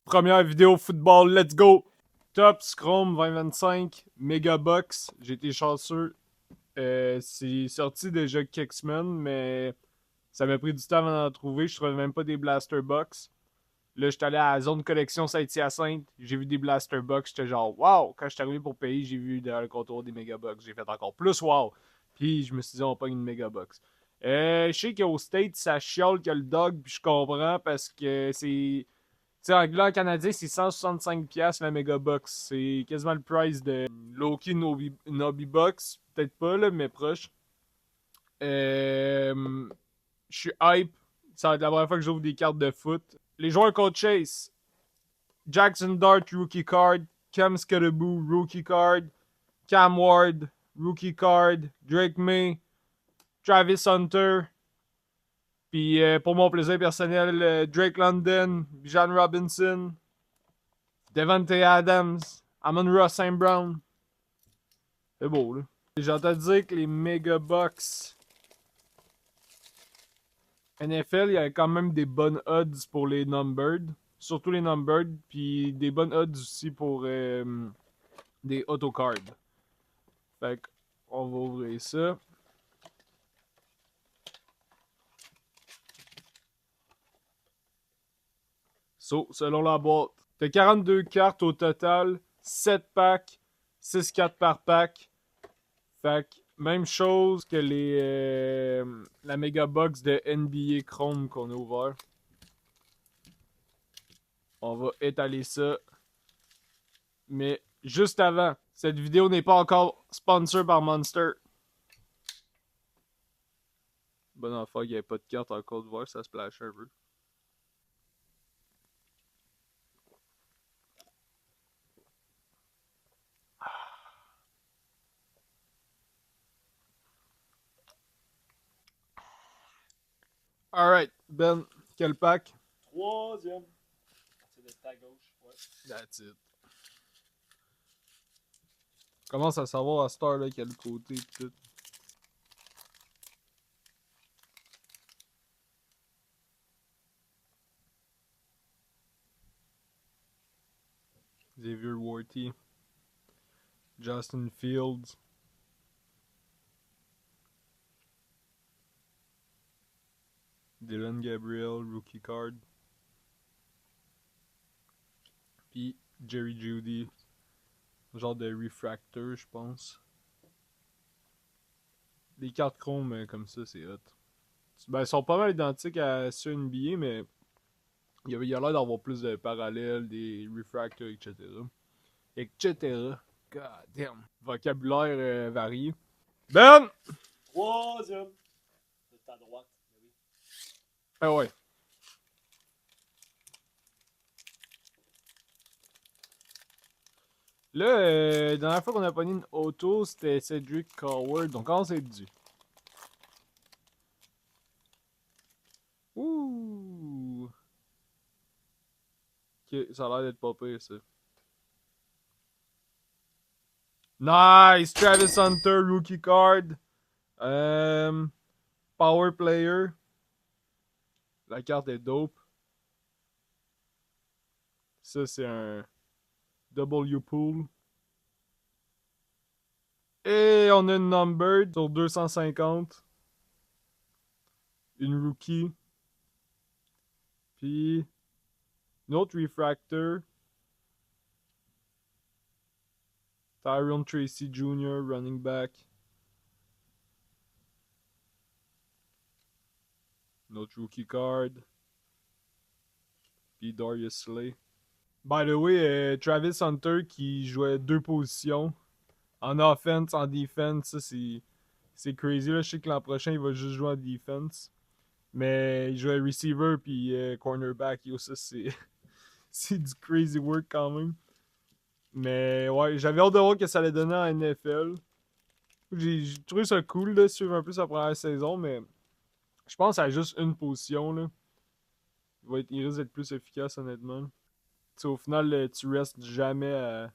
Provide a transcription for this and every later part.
Première vidéo football, let's go! Top Scrum 2025, Megabox. J'ai été chanceux. C'est sorti déjà quelques semaines, mais ça m'a pris du temps avant d'en trouver. Je trouvais même pas des Blaster Box. Là, j'étais allé à la zone collection Saint-Hyacinthe. J'ai vu des Blaster Box. J'étais genre, wow! Quand je suis arrivé pour payer, j'ai vu dans le contour des Megabox. J'ai fait encore plus wow! Puis je me suis dit, on pogne une Megabox. Je sais qu'au States, ça chiale que le dog, puis je comprends parce que c'est. Tu sais, en dollar canadien, c'est 165$ la Megabox. C'est quasiment le price de Loki Nobby Box. Peut-être pas, là, mais proche. Je suis hype. Ça va être la première fois que j'ouvre des cartes de foot. Les joueurs qu'on chase. Jackson Dart, rookie card. Cam Scudaboo, rookie card. Cam Ward, rookie card. Drake May. Travis Hunter. Puis pour mon plaisir personnel, Drake London, Bijan Robinson, Devante Adams, Amon-Ra St. Brown. C'est beau, là. J'ai entendu dire que les Megabox NFL, il y avait quand même des bonnes odds pour les numbered. Surtout les numbered. Puis des bonnes odds aussi pour des autocards. Fait qu'on va ouvrir ça. So, selon la boîte, t'as 42 cartes au total, 7 packs, 6 cartes par pack. Fait que, même chose que la Megabox de NBA Chrome qu'on a ouvert. On va étaler ça. Mais juste avant, cette vidéo n'est pas encore sponsor par Monster. Bon enfant, il n'y avait pas de carte en Côte d'Ivoire, ça splash un peu. Alright, Ben, quel pack? Troisième. C'est de ta gauche, ouais. That's it. Commence à savoir à Star là quel côté pis tout. Xavier Worthy. Justin Fields. Dylan Gabriel, rookie card. Puis Jerry Jeudy. Genre de refractor, je pense. Les cartes chrome comme ça, c'est hot. Ben, elles sont pas mal identiques à ceux NBA, mais il y a l'air d'avoir plus de parallèles, des refractors, etc. Etc. God damn. Vocabulaire varié. Ben! Troisième. De ta droite, oui. Ah ouais. Là, la dernière fois qu'on a pogné une auto, c'était Cedric Coward. Donc, on s'est dû. Ouh! Ok, ça a l'air d'être pas pire, ça. Nice! Travis Hunter, rookie card. Power player. La carte est dope. Ça, c'est un W pool. Et on a une numbered sur 250. Une rookie. Puis une autre refractor. Tyrone Tracy Jr., running back. Notre rookie card. Puis Darius Slay. By the way, Travis Hunter qui jouait deux positions. En offense, en defense, ça c'est crazy. Là. Je sais que l'an prochain, il va juste jouer en defense. Mais il jouait receiver puis cornerback. Yo, ça c'est c'est du crazy work quand même. Mais ouais, j'avais hâte de voir que ça allait donner en NFL. J'ai trouvé ça cool de suivre un peu sa première saison, mais je pense à juste une position. Là. Il risque d'être plus efficace, honnêtement. T'sais, au final, tu restes jamais à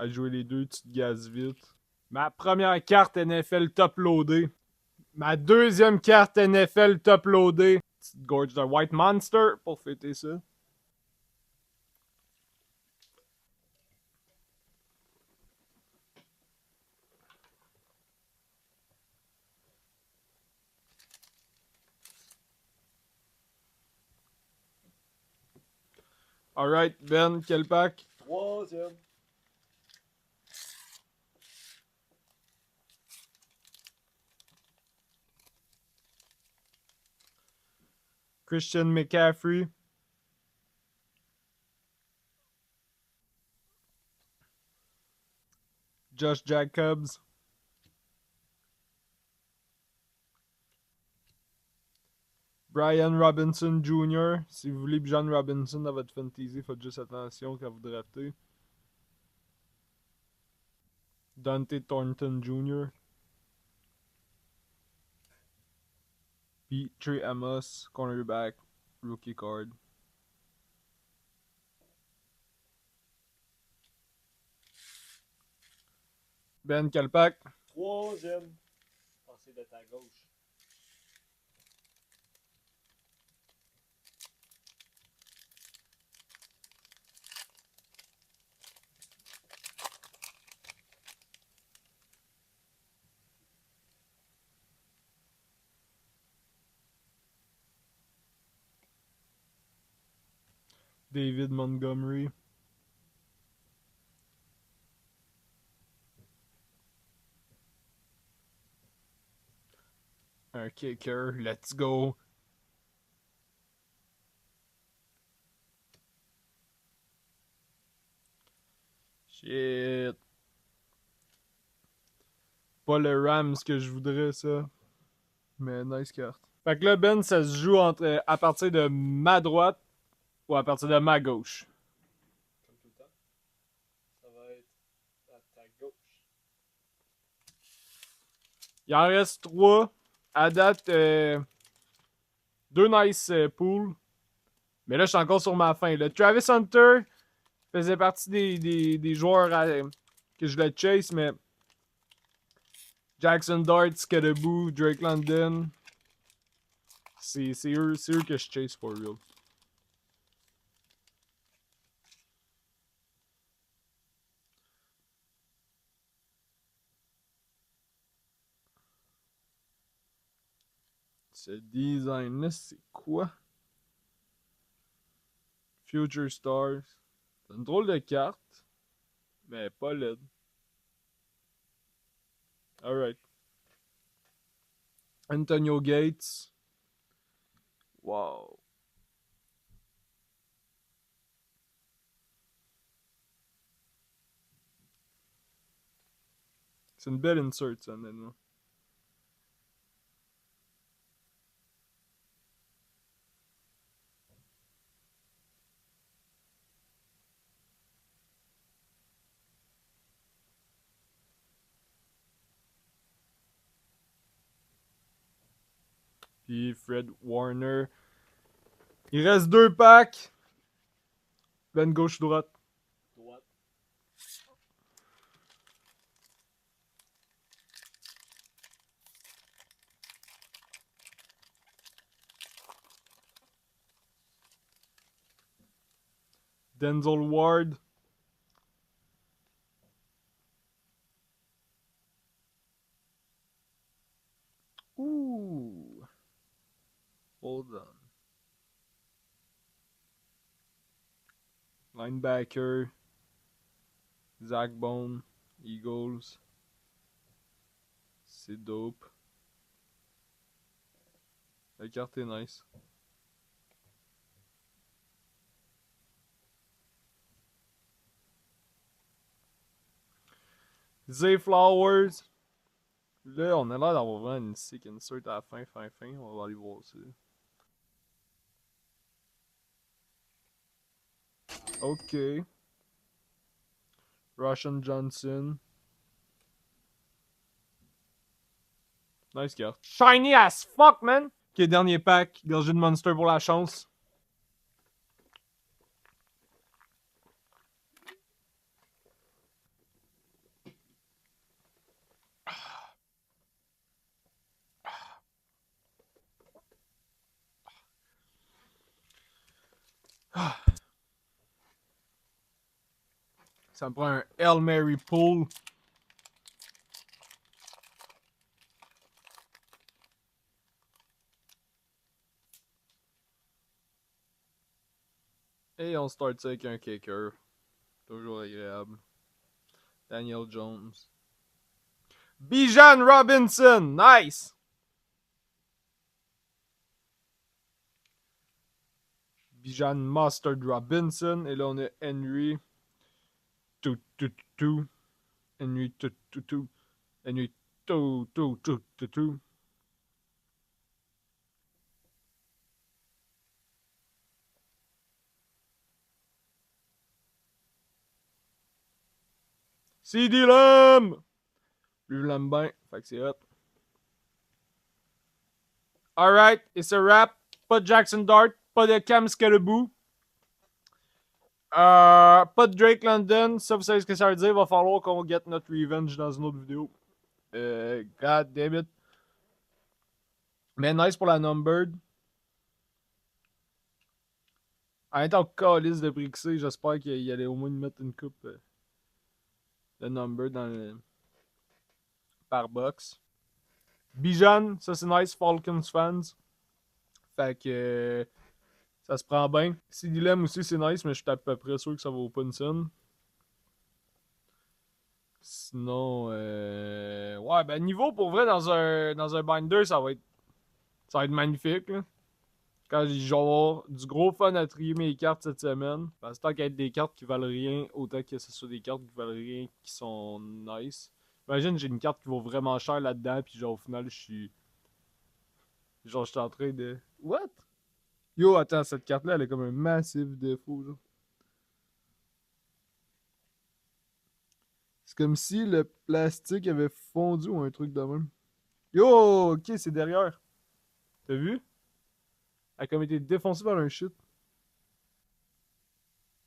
jouer les deux, tu te gazes vite. Ma première carte NFL top loadée. Ma deuxième carte NFL top loadée. Petite gorge de White Monster pour fêter ça. Alright, Ben, quel pack? Troisième. Christian McCaffrey. Josh Jacobs. Brian Robinson Jr. Si vous voulez John Robinson dans votre fantasy, faites juste attention quand vous draftez. Dante Thornton Jr. Puis Trey Amos, cornerback, rookie card. Ben, quel pack? Troisième. Pensez de ta gauche. David Montgomery. Un kicker, let's go. Shit. Pas le Rams que je voudrais, ça. Mais nice carte. Fait que là, Ben, ça se joue entre à partir de ma droite ou à partir de ma gauche. Comme tout le temps. Ça va être à ta gauche. Il en reste 3. À date, 2 nice pools. Mais là, je suis encore sur ma fin. Le Travis Hunter faisait partie des joueurs que je le chase, mais Jackson Dart, Skadaboo, Drake London, c'est eux que je chase for real. Ce design-là, c'est quoi? Future Stars. C'est une drôle de carte, mais pas laide. Alright. Antonio Gates. Wow. C'est une belle insert, ça, honnêtement. Puis Fred Warner. Il reste 2 packs. Ben gauche-droite. Droite. Denzel Ward. Ooh. Hold on. Linebacker. Zach Bone. Eagles. C'est dope. La carte est nice. Zay Flowers. Là, on a l'air d'avoir vraiment une sick insert à la fin. On va aller voir ça. Ok. Russian Johnson. Nice carte. Shiny as fuck, man! Ok, dernier pack. Gorgé de Monster pour la chance. Ça me prend un Hail Mary pull. Et on start ça avec un kicker. Toujours agréable. Daniel Jones. Bijan Robinson! Nice! Bijan Mustard Robinson. Et là, on a Henry. Henry. Henry. CD Lamb! Lui, je l'aime bien. Fait que c'est hot. Alright, it's a wrap. Pas de Jackson Dart. Pas de Cam Scalaboo. Pas de Drake London. Ça, vous savez ce que ça veut dire. Il va falloir qu'on get notre revenge dans une autre vidéo. God damn it. Mais nice pour la numbered. En étant calice de Brixé, j'espère qu'il allait au moins nous mettre une coupe de number dans le... par box. Bijan, ça c'est nice, Falcons fans. Fait que ça se prend bien. CD Lamb aussi c'est nice, mais je suis à peu près sûr que ça va au Punson. Sinon, ouais, ben niveau pour vrai dans un binder, ça va être magnifique. Là. Quand je vais avoir du gros fun à trier mes cartes cette semaine. Parce que tant qu'il y a des cartes qui valent rien, autant que ce soit des cartes qui valent rien, qui sont nice. Imagine, j'ai une carte qui vaut vraiment cher là-dedans, puis genre au final, je suis. Genre, je suis en train de. What? Yo, attends, cette carte-là, elle a comme un massif défaut, genre. C'est comme si le plastique avait fondu ou un truc de même. Yo, ok, c'est derrière. T'as vu? Elle a comme été défoncée par un shit.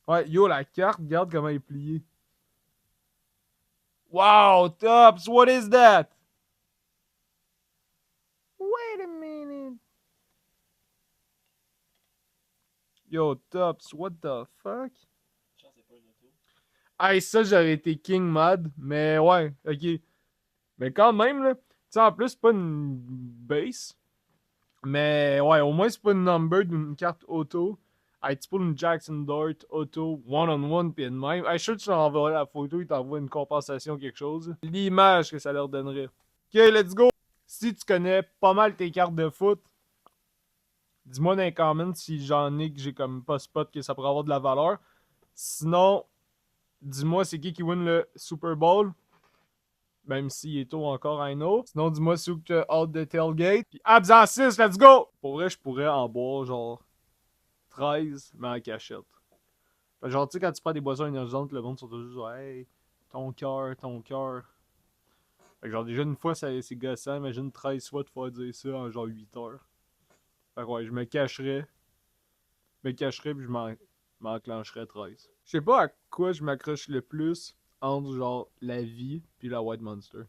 Ouais, yo, la carte, regarde comment elle est pliée. Wow, Tops, what is that? Wait a minute. Yo, Tops, what the fuck? Chance, c'est pas une auto. Hey, ça, j'aurais été king mad, mais ouais, ok. Mais quand même, là, tu sais, en plus, c'est pas une base. Mais ouais, au moins, c'est pas une number d'une carte auto. Hey, tu peux une Jackson Dart auto one-on-one pis de même. Hey, je suis sûr que tu l'enverras la photo, il t'envoie une compensation quelque chose. L'image que ça leur donnerait. Ok, let's go! Si tu connais pas mal tes cartes de foot, dis-moi dans les comments si j'en ai que j'ai comme pas spot que ça pourrait avoir de la valeur. Sinon, dis-moi c'est qui win le Super Bowl. Même s'il est tôt encore, I know. Sinon, dis-moi si tu as hâte de tailgate. Puis abs en 6, let's go! Pour vrai, je pourrais en boire genre 13, mais en cachette. Fait que genre, tu sais, quand tu prends des boissons énergisantes, le monde sont toujours genre, hey, ton cœur, ton cœur. Fait que genre, déjà une fois, c'est gossant. Imagine 13 fois de faire dire ça en genre 8 heures. Fait que ouais, je me cacherais. Puis je m'enclencherais 13. Je sais pas à quoi je m'accroche le plus entre genre la vie puis la White Monster.